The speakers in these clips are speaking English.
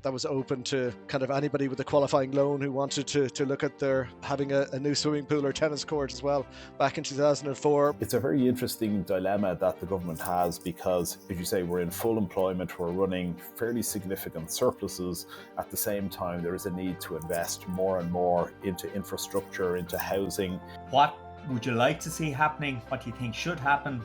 that was open to kind of anybody with a qualifying loan who wanted to look at their having a new swimming pool or tennis court as well back in 2004. It's a very interesting dilemma that the government has because, as you say, we're in full employment, we're running fairly significant surpluses. At the same time, there is a need to invest more and more into infrastructure, into housing. What would you like to see happening? What do you think should happen?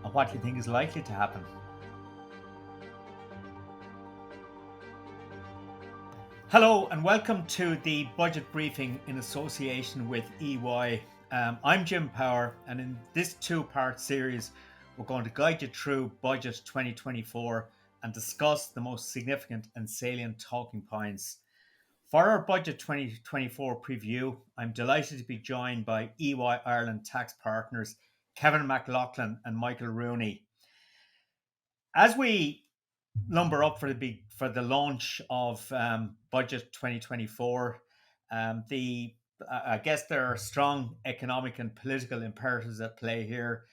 And what do you think is likely to happen? Hello and welcome to the budget briefing in association with EY. I'm Jim Power, and in this two-part series we're going to guide you through Budget 2024 and discuss the most significant and salient talking points. For our Budget 2024 preview, I'm delighted to be joined by EY Ireland tax partners Kevin McLoughlin and Michael Rooney. As we lumber up for the launch of Budget 2024, I guess there are strong economic and political imperatives at play here.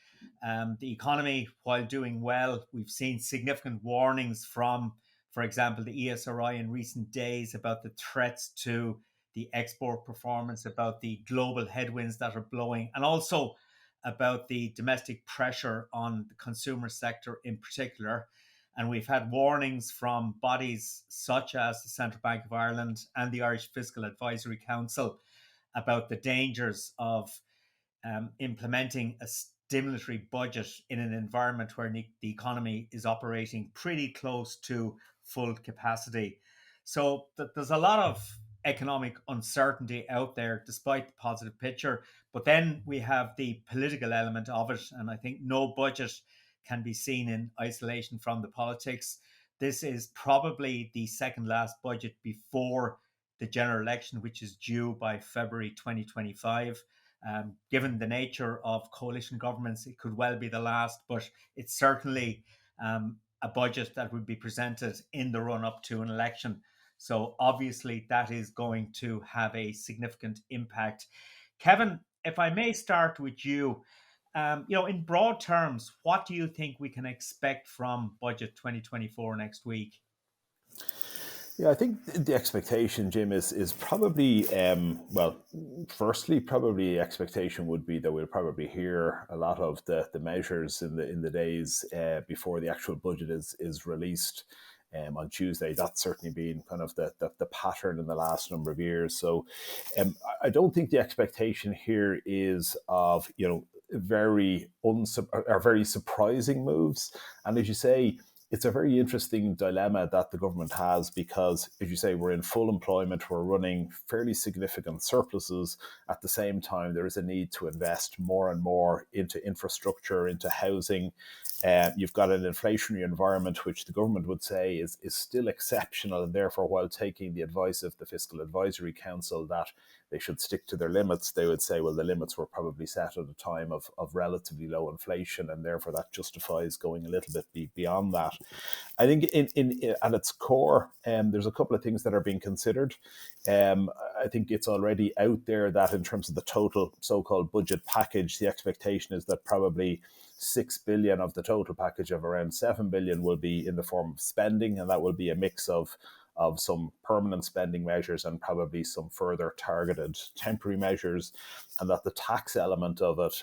The economy, while doing well, we've seen significant warnings from, for example, the ESRI in recent days about the threats to the export performance, about the global headwinds that are blowing, and also about the domestic pressure on the consumer sector in particular. And we've had warnings from bodies such as the Central Bank of Ireland and the Irish Fiscal Advisory Council about the dangers of implementing a stimulatory budget in an environment where the economy is operating pretty close to full capacity. So there's a lot of economic uncertainty out there despite the positive picture. But then we have the political element of it. And I think no budget can be seen in isolation from the politics. This is probably the second last budget before the general election, which is due by February 2025. Given the nature of coalition governments, it could well be the last, but it's certainly a budget that would be presented in the run-up to an election. So obviously that is going to have a significant impact. Kevin, if I may start with you, in broad terms, what do you think we can expect from Budget 2024 next week? Yeah, I think the expectation, Jim, is probably, firstly, probably expectation would be that we'll probably hear a lot of the measures in the days before the actual budget is released on Tuesday. That's certainly been kind of the pattern in the last number of years. So I don't think the expectation here is of, very surprising moves. And as you say, it's a very interesting dilemma that the government has because, as you say, we're in full employment, we're running fairly significant surpluses. At the same time, there is a need to invest more and more into infrastructure, into housing. You've got an inflationary environment, which the government would say is still exceptional, and therefore, while taking the advice of the Fiscal Advisory Council that they should stick to their limits, they would say, well, the limits were probably set at a time of relatively low inflation, and therefore that justifies going a little bit beyond that. I think at its core, there's a couple of things that are being considered. I think it's already out there that in terms of the total so-called budget package, the expectation is that probably 6 billion of the total package of around 7 billion will be in the form of spending, and that will be a mix of some permanent spending measures and probably some further targeted temporary measures, and that the tax element of it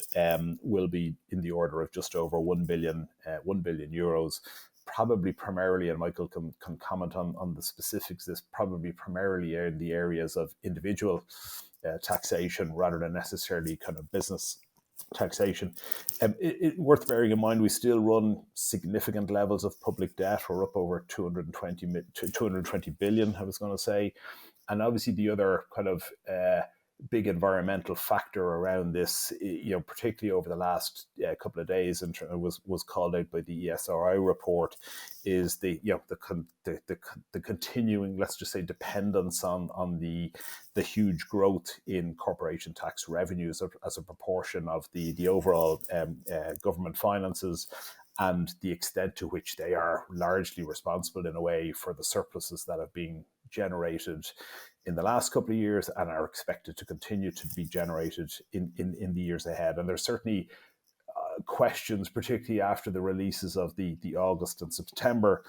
will be in the order of just over 1 billion euros, probably primarily, and Michael can comment on the specifics, this probably primarily in the areas of individual taxation rather than necessarily kind of business taxation. Worth bearing in mind, we still run significant levels of public debt. We're up over 220 billion, I was going to say. And obviously the other kind of big environmental factor around this, particularly over the last couple of days, and was called out by the ESRI report, is the continuing, let's just say, dependence on the huge growth in corporation tax revenues as a proportion of the overall government finances, and the extent to which they are largely responsible in a way for the surpluses that have been generated in the last couple of years and are expected to continue to be generated in the years ahead. And there's certainly questions, particularly after the releases of the August and September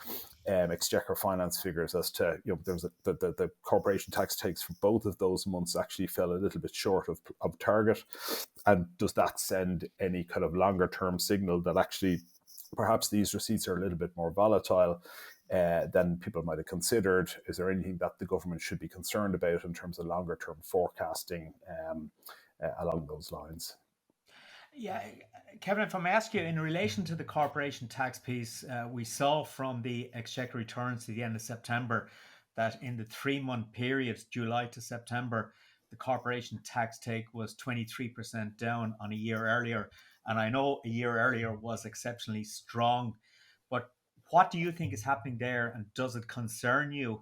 Exchequer finance figures, as to, there's the corporation tax takes for both of those months actually fell a little bit short of target. And does that send any kind of longer term signal that actually perhaps these receipts are a little bit more volatile than people might have considered? Is there anything that the government should be concerned about in terms of longer term forecasting along those lines? Yeah, Kevin, if I may ask you, in relation to the corporation tax piece, we saw from the Exchequer returns to the end of September that in the 3-month period, July to September, the corporation tax take was 23% down on a year earlier. And I know a year earlier was exceptionally strong, but what do you think is happening there? And does it concern you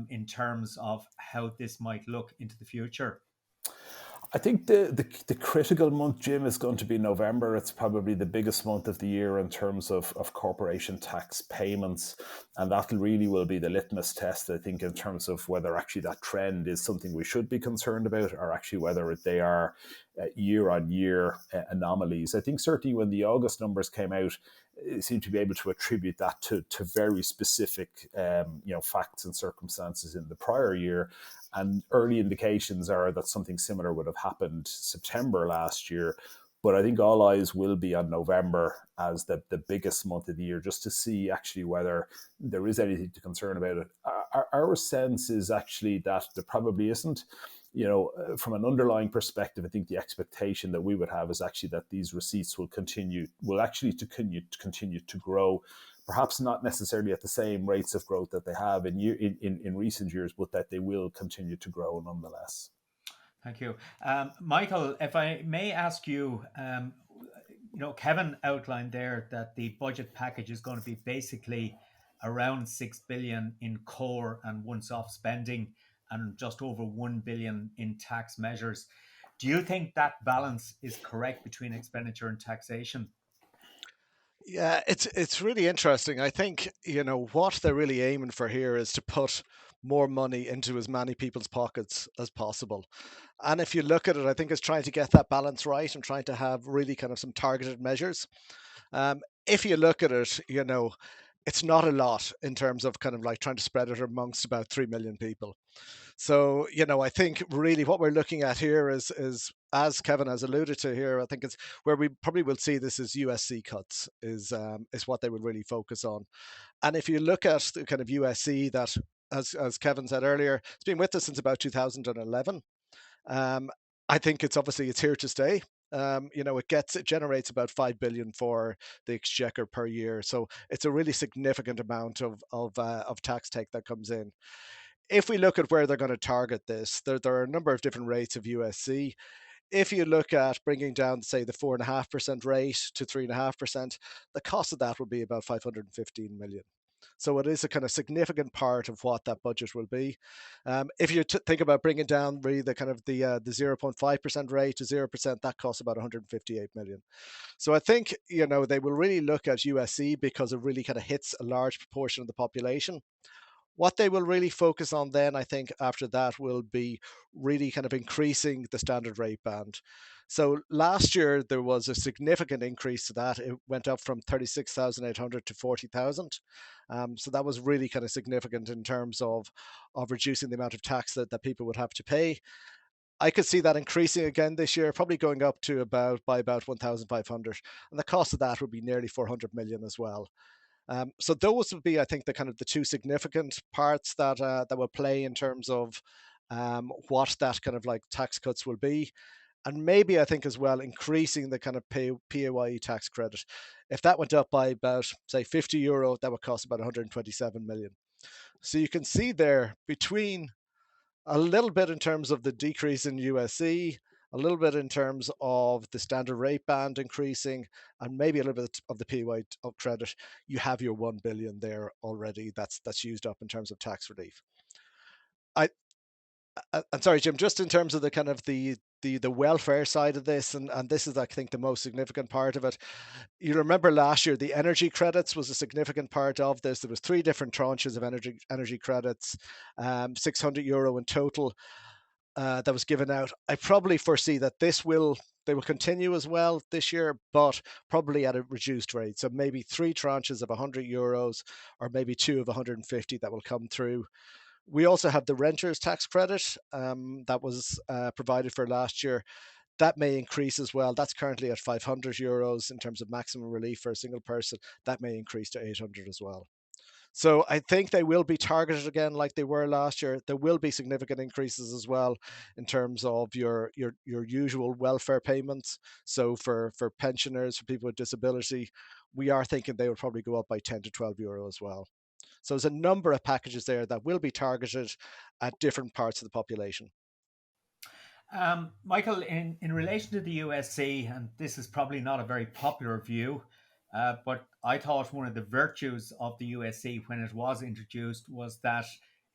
in terms of how this might look into the future? I think the critical month, Jim, is going to be November. It's probably the biggest month of the year in terms of corporation tax payments. And that really will be the litmus test, I think, in terms of whether actually that trend is something we should be concerned about, or actually whether they are year-on-year anomalies. I think certainly when the August numbers came out, it seemed to be able to attribute that to very specific facts and circumstances in the prior year. And early indications are that something similar would have happened September last year. But I think all eyes will be on November as the biggest month of the year, just to see actually whether there is anything to concern about it. Our sense is actually that there probably isn't. From an underlying perspective, I think the expectation that we would have is actually that these receipts will continue to grow. Perhaps not necessarily at the same rates of growth that they have in recent years, but that they will continue to grow nonetheless. Thank you. Michael, if I may ask you, Kevin outlined there that the budget package is going to be basically around 6 billion in core and once-off spending and just over 1 billion in tax measures. Do you think that balance is correct between expenditure and taxation? Yeah, it's really interesting. I think, what they're really aiming for here is to put more money into as many people's pockets as possible. And if you look at it, I think it's trying to get that balance right and trying to have really kind of some targeted measures. If you look at it, it's not a lot in terms of kind of like trying to spread it amongst about 3 million people. So, I think really what we're looking at here is as Kevin has alluded to here, I think it's where we probably will see this is USC cuts is what they would really focus on. And if you look at the kind of USC that, as Kevin said earlier, it's been with us since about 2011. I think it's here to stay. It generates about 5 billion for the exchequer per year, so it's a really significant amount of tax take that comes in. If we look at where they're going to target this, there are a number of different rates of USC. If you look at bringing down, say, the 4.5% rate to 3.5%, the cost of that will be about 515 million. So it is a kind of significant part of what that budget will be. If you think about bringing down really the kind of the 0.5% rate to 0%, that costs about 158 million. So I think, they will really look at USC because it really kind of hits a large proportion of the population. What they will really focus on then, I think, after that will be really kind of increasing the standard rate band. So last year there was a significant increase to that. It went up from 36,800 to 40,000. So that was really kind of significant in terms of reducing the amount of tax that people would have to pay. I could see that increasing again this year, probably going up to by about 1,500, and the cost of that would be nearly 400 million as well. So those would be, I think, the kind of the two significant parts that will play in terms of what that kind of like tax cuts will be. And maybe I think as well increasing the kind of PAYE tax credit. If that went up by about, say, €50, that would cost about 127 million. So you can see there between a little bit in terms of the decrease in USC, a little bit in terms of the standard rate band increasing, and maybe a little bit of the PY of credit, you have your 1 billion there already. That's used up in terms of tax relief. I'm sorry, Jim, just in terms of the kind of the welfare side of this, and this is, I think, the most significant part of it. You remember last year, the energy credits was a significant part of this. There was 3 different tranches of energy credits, €600 in total that was given out. I probably foresee that this will they will continue as well this year, but probably at a reduced rate. So maybe three tranches of €100, or maybe two of 150 that will come through. We also have the renters tax credit that was provided for last year. That may increase as well. That's currently at €500 in terms of maximum relief for a single person. That may increase to 800 as well. So I think they will be targeted again like they were last year. There will be significant increases as well in terms of your usual welfare payments. So for pensioners, for people with disability, we are thinking they will probably go up by €10 to €12 as well. So there's a number of packages there that will be targeted at different parts of the population. Michael, in relation to the USC, and this is probably not a very popular view, but I thought one of the virtues of the USC when it was introduced was that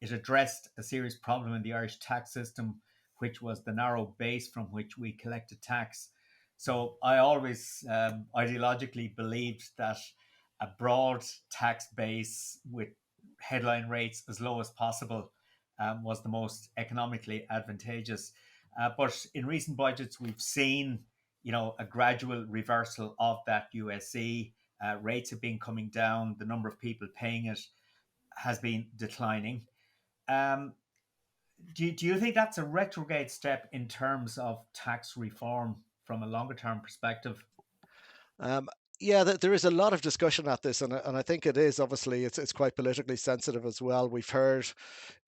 it addressed a serious problem in the Irish tax system, which was the narrow base from which we collected tax. So I always ideologically believed that a broad tax base with headline rates as low as possible was the most economically advantageous. But in recent budgets, we've seen, a gradual reversal of that USC. Rates have been coming down. The number of people paying it has been declining. Um, do you think that's a retrograde step in terms of tax reform from a longer term perspective? Um, yeah, there is a lot of discussion at this, and I think it is obviously it's quite politically sensitive as well. We've heard,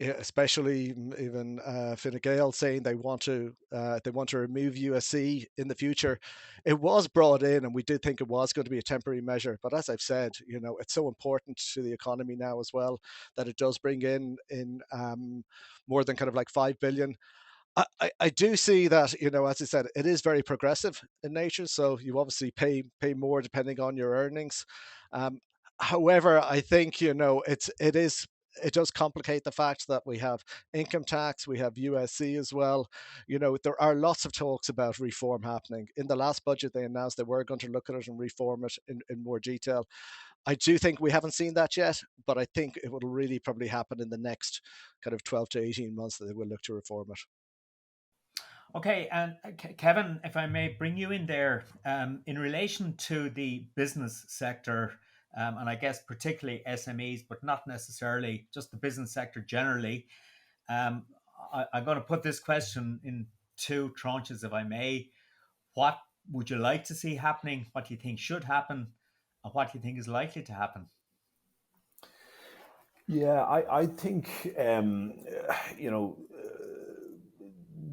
especially even Fine Gael saying they want to remove USC in the future. It was brought in, and we did think it was going to be a temporary measure. But as I've said, it's so important to the economy now as well that it does bring in more than kind of like 5 billion. I do see that, as I said, it is very progressive in nature. So you obviously pay more depending on your earnings. Um, However, I think it does complicate the fact that we have income tax, we have USC as well. There are lots of talks about reform happening. In the last budget, they announced they were going to look at it and reform it in more detail. I do think we haven't seen that yet, but I think it will really probably happen in the next kind of 12 to 18 months that they will look to reform it. Okay, and Kevin, if I may bring you in there, in relation to the business sector, and I guess particularly SMEs, but not necessarily just the business sector generally, um, I'm going to put this question in two tranches, if I may. What would you like to see happening? What do you think should happen? And what do you think is likely to happen? Yeah, I think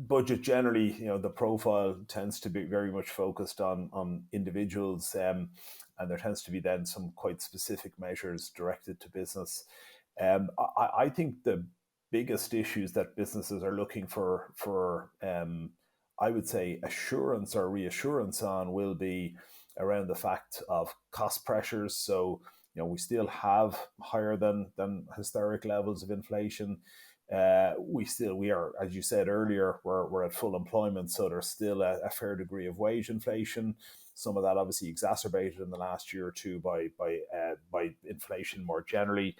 budget generally, the profile tends to be very much focused on individuals, and there tends to be then some quite specific measures directed to business. I think the biggest issues that businesses are looking for I would say assurance or reassurance on will be around the fact of cost pressures. So we still have higher than historic levels of inflation. We are, as you said earlier, we're at full employment, so there's still a fair degree of wage inflation. Some of that obviously exacerbated in the last year or two by inflation more generally,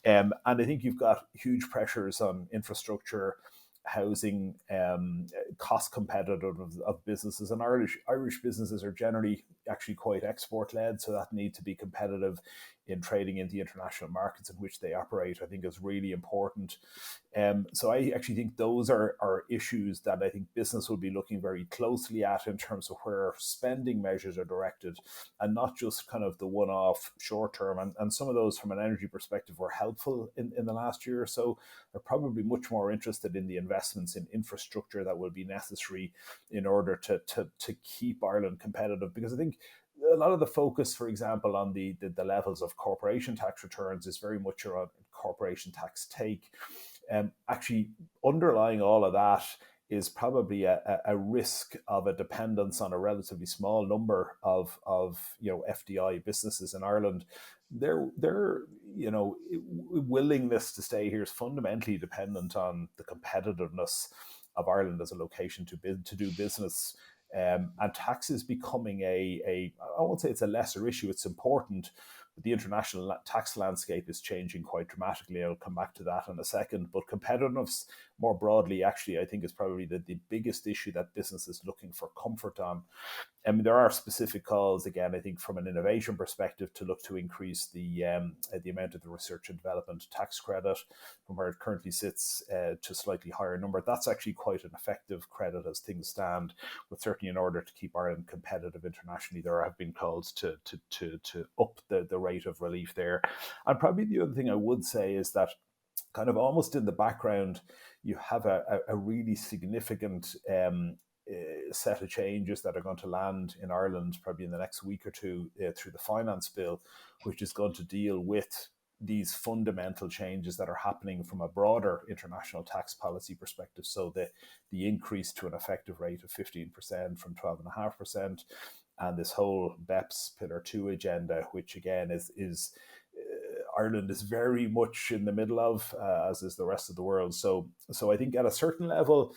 and I think you've got huge pressures on infrastructure, housing, cost competitive of businesses, and Irish businesses are generally actually quite export led, so that need to be competitive in trading in the international markets in which they operate, I think is really important. So I actually think those are issues that I think business will be looking very closely at in terms of where spending measures are directed, and not just kind of the one-off short term. And some of those from an energy perspective were helpful in the last year or so. They're probably much more interested in the investments in infrastructure that will be necessary in order to keep Ireland competitive. Because I think a lot of the focus, for example, on the levels of corporation tax returns is very much around corporation tax take. Actually, underlying all of that is probably a risk of a dependence on a relatively small number of FDI businesses in Ireland. Their willingness to stay here is fundamentally dependent on the competitiveness of Ireland as a location to do business. And tax is becoming I won't say it's a lesser issue, it's important, But the international tax landscape is changing quite dramatically. I'll come back to that in a second. But competitiveness more broadly, actually, I think is probably the biggest issue that business is looking for comfort on. I mean, there are specific calls, again, I think from an innovation perspective, to look to increase the amount of the research and development tax credit from where it currently sits to a slightly higher number. That's actually quite an effective credit as things stand, but certainly in order to keep Ireland competitive internationally, there have been calls to up the rate of relief there. And probably the other thing I would say is that kind of almost in the background, you have a really significant set of changes that are going to land in Ireland probably in the next week or two through the finance bill, which is going to deal with these fundamental changes that are happening from a broader international tax policy perspective. So the increase to an effective rate of 15% from 12.5%, and this whole BEPS Pillar 2 agenda, which again is Ireland is very much in the middle of, as is the rest of the world. So I think at a certain level,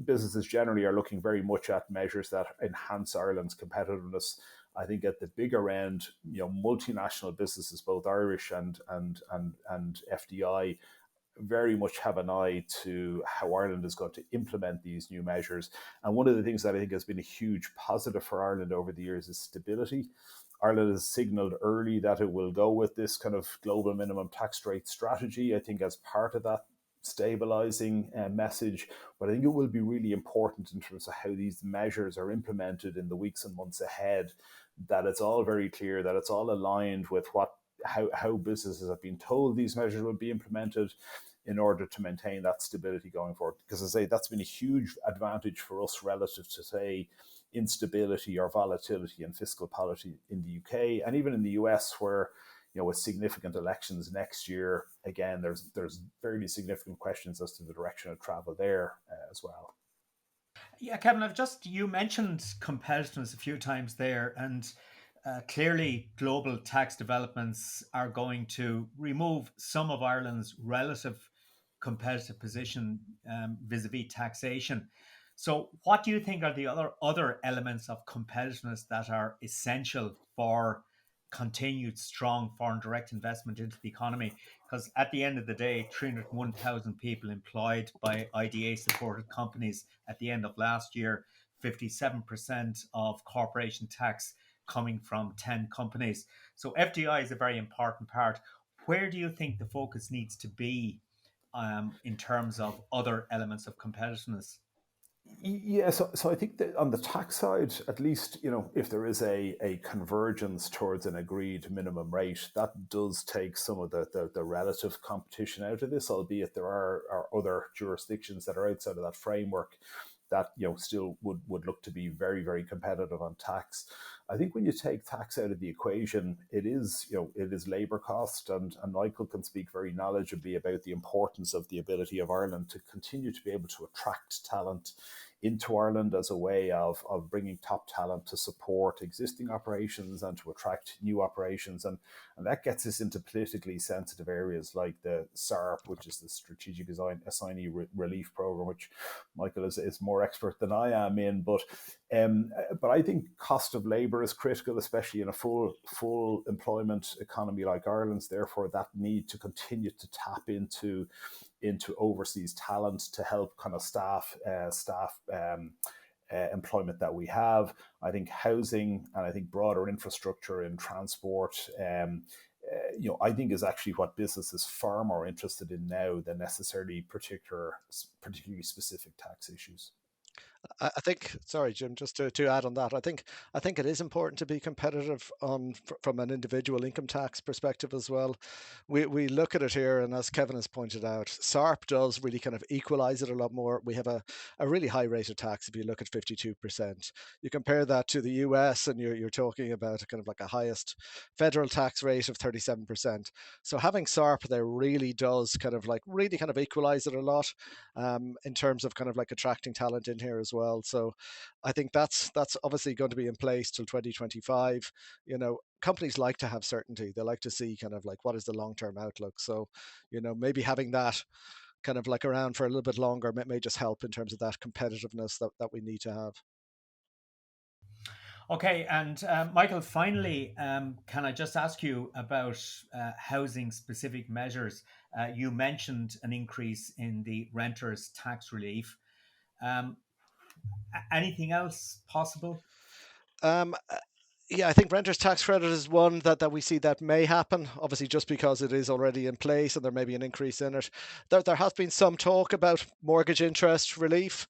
businesses generally are looking very much at measures that enhance Ireland's competitiveness. I think at the bigger end, multinational businesses, both Irish and FDI, very much have an eye to how Ireland is going to implement these new measures. And one of the things that I think has been a huge positive for Ireland over the years is stability. Ireland has signalled early that it will go with this kind of global minimum tax rate strategy, I think, as part of that stabilizing message. But I think it will be really important in terms of how these measures are implemented in the weeks and months ahead, that it's all very clear, that it's all aligned with how businesses have been told these measures will be implemented in order to maintain that stability going forward. Because as I say, that's been a huge advantage for us relative to, say, instability or volatility in fiscal policy in the UK and even in the US, where with significant elections next year, again, there's fairly significant questions as to the direction of travel there as well. Yeah, Kevin, you mentioned competitiveness a few times there, and clearly global tax developments are going to remove some of Ireland's relative competitive position vis-a-vis taxation. So, what do you think are the other elements of competitiveness that are essential for continued strong foreign direct investment into the economy? Because at the end of the day, 301,000 people employed by IDA supported companies at the end of last year, 57% of corporation tax coming from 10 companies. So FDI is a very important part. Where do you think the focus needs to be in terms of other elements of competitiveness? Yeah, so I think that on the tax side, at least, if there is a convergence towards an agreed minimum rate, that does take some of the relative competition out of this, albeit there are other jurisdictions that are outside of that framework that still would look to be very, very competitive on tax. I think when you take tax out of the equation, it is labour cost, and Michael can speak very knowledgeably about the importance of the ability of Ireland to continue to be able to attract talent into Ireland as a way of bringing top talent to support existing operations and to attract new operations. And that gets us into politically sensitive areas like the SARP, which is the Strategic Assignee Relief Programme, which Michael is more expert than I am in. But I think cost of labour is critical, especially in a full employment economy like Ireland's. Therefore, that need to continue to tap into overseas talent to help kind of staff employment that we have. I think housing and I think broader infrastructure in transport, I think is actually what business is far more interested in now than necessarily particularly specific tax issues. I think, sorry, Jim, just to add on that, I think it is important to be competitive from an individual income tax perspective as well. We look at it here, and as Kevin has pointed out, SARP does really kind of equalize it a lot more. We have a really high rate of tax if you look at 52%. You compare that to the US, and you're talking about kind of like a highest federal tax rate of 37%. So having SARP there really does kind of like really kind of equalize it a lot in terms of kind of like attracting talent in here as well. So I think that's obviously going to be in place till 2025. Companies like to have certainty. They like to see kind of like what is the long-term outlook. So, maybe having that kind of like around for a little bit longer may just help in terms of that competitiveness that we need to have. Okay, and Michael, finally, can I just ask you about housing specific measures? You mentioned an increase in the renters' tax relief. Um, Anything else possible? Um, uh, yeah, I think renters tax credit is one that we see that may happen. Obviously, just because it is already in place and there may be an increase in it. There has been some talk about mortgage interest relief.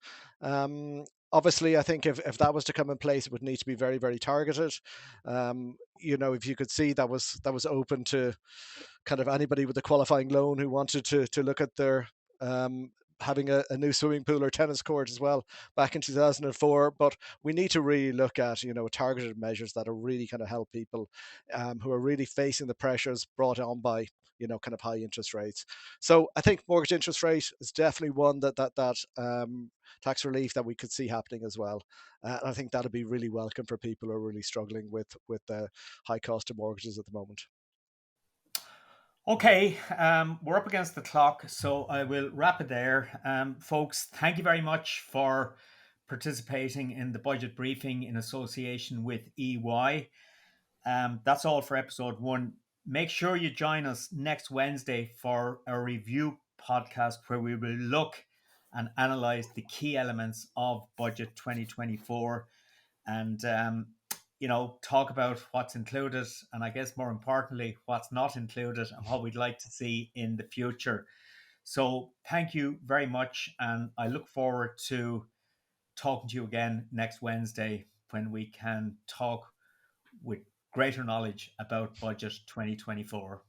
Obviously, I think if that was to come in place, it would need to be very, very targeted. If you could see that was open to kind of anybody with a qualifying loan who wanted to look at their um, having a new swimming pool or tennis court as well back in 2004. But we need to really look at targeted measures that are really kind of help people who are really facing the pressures brought on by kind of high interest rates. So I think mortgage interest rate is definitely one that tax relief that we could see happening as well. And I think that'll be really welcome for people who are really struggling with the high cost of mortgages at the moment. Okay, we're up against the clock, so I will wrap it there. Folks, thank you very much for participating in the budget briefing in association with EY. That's all for episode one. Make sure you join us next Wednesday for a review podcast where we will look and analyze the key elements of budget 2024 and talk about what's included and I guess more importantly what's not included and what we'd like to see in the future. So thank you very much, and I look forward to talking to you again next Wednesday when we can talk with greater knowledge about budget 2024.